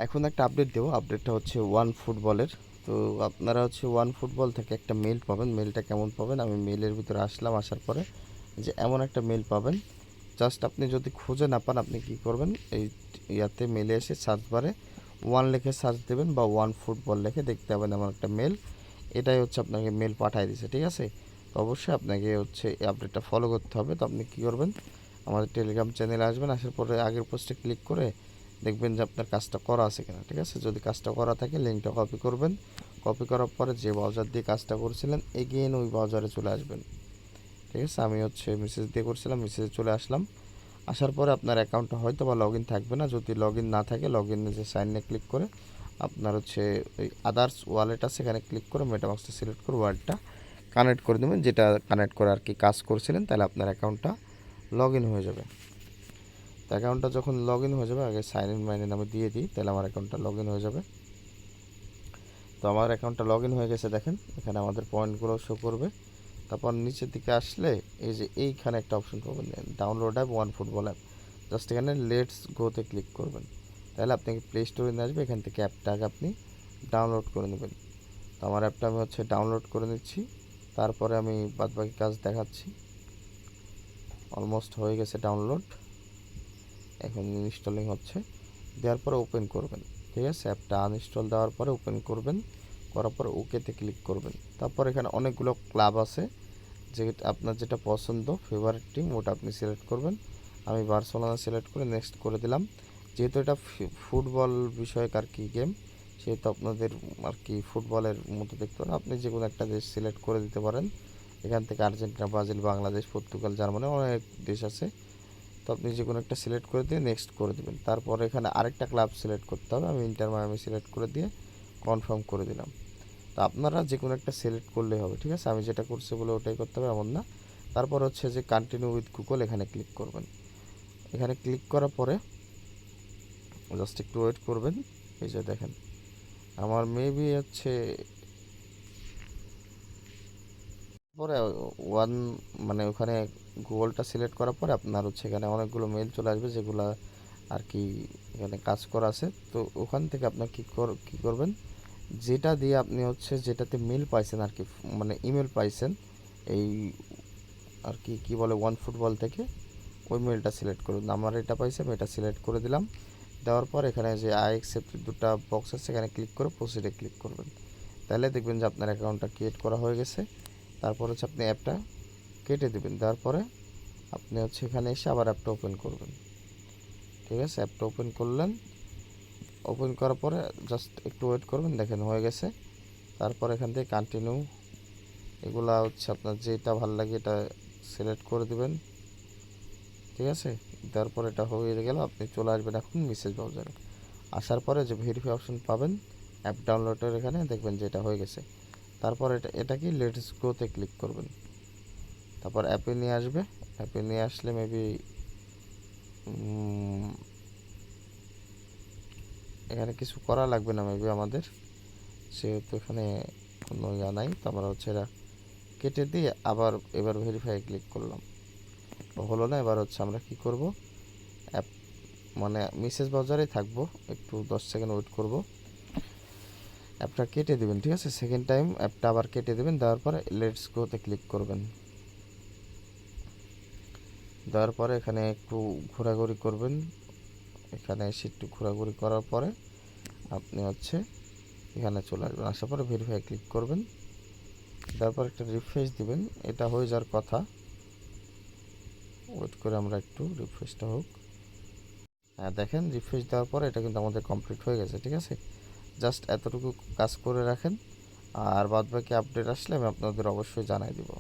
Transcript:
এখন একটা আপডেট দেবো। আপডেটটা হচ্ছে ওয়ান ফুটবলের। তো আপনারা হচ্ছে ওয়ান ফুটবল থেকে একটা মেল পাবেন। মেলটা কেমন পাবেন, আমি মেলের ভিতরে আসলাম। আসার পরে যে এমন একটা মেল পাবেন, জাস্ট আপনি যদি খুঁজে না পান আপনি কি করবেন, এই ইয়াতে মেলে এসে সার্চ বারে ওয়ান লিখে সার্চ দেবেন বা ওয়ান ফুটবল লিখে দেখতে পাবেন এমন একটা মেল। এটাই হচ্ছে আপনাকে মেল পাঠিয়ে দিয়েছে, ঠিক আছে। তো অবশ্যই আপনাকে হচ্ছে এই আপডেটটা ফলো করতে হবে। তো আপনি কী করবেন, আমাদের টেলিগ্রাম চ্যানেলে আসবেন। আসার পরে আগের পোস্টে ক্লিক করে দেখবেন যে আপনার কাজটা করা আছে কিনা, ঠিক আছে। যদি কাজটা করা থাকে লিঙ্কটা কপি করবেন। কপি করার পরে যে ব্রাউজার দিয়ে কাজটা করছিলেন এগেইন ওই ব্রাউজারে চলে আসবেন, ঠিক আছে। আমি হচ্ছে মেসেজ দিয়ে করছিলাম, মেসেজে চলে আসলাম। আসার পরে আপনার অ্যাকাউন্টটা হয়তো বা লগ ইন থাকবে না। যদি লগ ইন না থাকে লগ ইনে যে সাইনে ক্লিক করে আপনার হচ্ছে ওই আদার্স ওয়ালেট আছে এখানে ক্লিক করে মেটামাক্সটা সিলেক্ট করে ওয়ালেটটা কানেক্ট করে দেবেন, যেটা কানেক্ট করে আর কি কাজ করছিলেন, তাহলে আপনার অ্যাকাউন্টটা লগ ইন হয়ে যাবে। তো অ্যাকাউন্টটা যখন লগ ইন হয়ে যাবে, আগে সাইন ইন মাইন ইন আমি দিয়ে দিই, তাহলে আমার অ্যাকাউন্টটা লগ ইন হয়ে যাবে। তো আমার অ্যাকাউন্টটা লগ ইন হয়ে গেছে, দেখেন এখানে আমাদের পয়েন্টগুলো শো করবে। তারপর নিচের দিকে আসলে এই যে এইখানে একটা অপশন পাবেন, download app one football app. Just এখানে লেটস গোতে ক্লিক করবেন, তাহলে আপনাকে প্লে স্টোরে নিয়ে আসবে। এখান থেকে অ্যাপটাকে আপনি ডাউনলোড করে নেবেন। তো আমার অ্যাপটা আমি হচ্ছে ডাউনলোড করে নিচ্ছি, তারপরে আমি বাদবাকি কাজ দেখাচ্ছি। অলমোস্ট হয়ে গেছে ডাউনলোড, এখন ইনস্টলিং হচ্ছে। দেওয়ার পরে ওপেন করবেন, ঠিক আছে। অ্যাপটা আনইনস্টল দেওয়ার পরে ওপেন করবেন, করার পরে ওকেতে ক্লিক করবেন। তারপর এখানে অনেকগুলো ক্লাব আছে, যে আপনার যেটা পছন্দ ফেভারিট টিম ওটা আপনি সিলেক্ট করবেন। আমি বার্সেলোনা সিলেক্ট করে নেক্সট করে দিলাম। যেহেতু এটা ফুটবল বিষয়ক আর কি গেম, সেহেতু আপনাদের আর কি ফুটবলের মতো দেখতে পারেন। আপনি যে কোনো একটা দেশ সিলেক্ট করে দিতে পারেন। এখান থেকে Argentina, Brazil, Bangladesh, Portugal, Germany অনেক দেশ আছে। তো আপনি যে কোনো একটা সিলেক্ট করে দিয়ে নেক্সট করে দেবেন। তারপরে এখানে আরেকটা ক্লাব সিলেক্ট করতে হবে। আমি ইন্টার মায়ামি সিলেক্ট করে দিয়ে কনফার্ম করে দিলাম। তো আপনারা যে কোনো একটা সিলেক্ট করলেই হবে, ঠিক আছে। আমি যেটা করছি বলে ওটাই করতে হবে এমন না। তারপর হচ্ছে যে কন্টিনিউ উইথ গুগল, এখানে ক্লিক করবেন। এখানে ক্লিক করার পরে জাস্ট একটু ওয়েট করবেন। এই যে দেখেন আমার মেবি হচ্ছে পরে ওয়ান মানে ওখানে গুগলটা সিলেক্ট করার পরে আপনার হচ্ছে এখানে অনেকগুলো মেল চলে আসবে যেগুলো আর কি এখানে কাজ করা আছে। তো ওখান থেকে আপনার কী করবেন, যেটা দিয়ে আপনি হচ্ছে যেটাতে মেল পাইছেন আর কি, মানে ইমেল পাইছেন এই আর কি কী বলে ওয়ান ফুটবল থেকে, ওই মেলটা সিলেক্ট করুন। আমার এটা পাইছে, আমি এটা সিলেক্ট করে দিলাম। দেওয়ার পর এখানে যে আই অ্যাকসেপ্ট দুটো বক্স আছে এখানে ক্লিক করে প্রসিডে ক্লিক করবেন। তাহলে দেখবেন যে আপনার অ্যাকাউন্টটা ক্রিয়েট করা হয়ে গেছে। তারপর হচ্ছে আপনি অ্যাপটা কেটে দেবেন। দেওয়ার পরে আপনি হচ্ছে এখানে এসে আবার অ্যাপটা ওপেন করবেন, ঠিক আছে। অ্যাপটা ওপেন করলেন, ওপেন করার পরে জাস্ট একটু ওয়েট করবেন, দেখেন হয়ে গেছে। তারপর এখান থেকে কন্টিনিউ, এগুলা হচ্ছে আপনার যেটা ভালো লাগে এটা সিলেক্ট করে দিবেন, ঠিক আছে। দেওয়ার পর এটা হয়ে গেল, আপনি চলে আসবেন এখন মেসেজ ব্রাউজারে। আসার পরে যে ভেরিফাই অপশন পাবেন অ্যাপ ডাউনলোডের, এখানে দেখবেন যে এটা হয়ে গেছে। তারপর এটাকে লেটস গোতে ক্লিক করবেন। তারপর অ্যাপে নিয়ে আসবে। অ্যাপে নিয়ে আসলে মেবি এখানে কিছু করা লাগবে না মেবি আমাদের, সেহেতু এখানে কোনো ইয়া নাই। তো আমরা হচ্ছে এটা কেটে দিয়ে আবার এবার ভেরিফাই ক্লিক করলাম, হলো না। এবার হচ্ছে আমরা কি করব, অ্যাপ মানে মেসেজ ব্রাউজারেই থাকবো, একটু 10 সেকেন্ড ওয়েট করব। অ্যাপটা কেটে দেবেন, ঠিক আছে। সেকেন্ড টাইম অ্যাপটা আবার কেটে দেবেন। দেওয়ার পরে লেটস গোতে ক্লিক করবেন। দেওয়ার পরে এখানে একটু ঘোরাঘুরি করবেন। এখানে এসে একটু ঘোরাঘুরি করার পরে আপনি হচ্ছে এখানে চলে আসবেন। আসার পরে ভেরিফাই ক্লিক করবেন। তারপর একটা রিফ্রেশ দিবেন, এটা হয়ে যাওয়ার কথা। ওয়েট করে আমরা একটু, রিফ্রেশটা হোক। হ্যাঁ দেখেন রিফ্রেশ দেওয়ার পরে এটা কিন্তু আমাদের কমপ্লিট হয়ে গেছে, ঠিক আছে। জাস্ট এতটুকু কাজ করে রাখেন, আর বাদবাকি আপডেট আসলে আমি আপনাদের অবশ্যই জানাই দিব।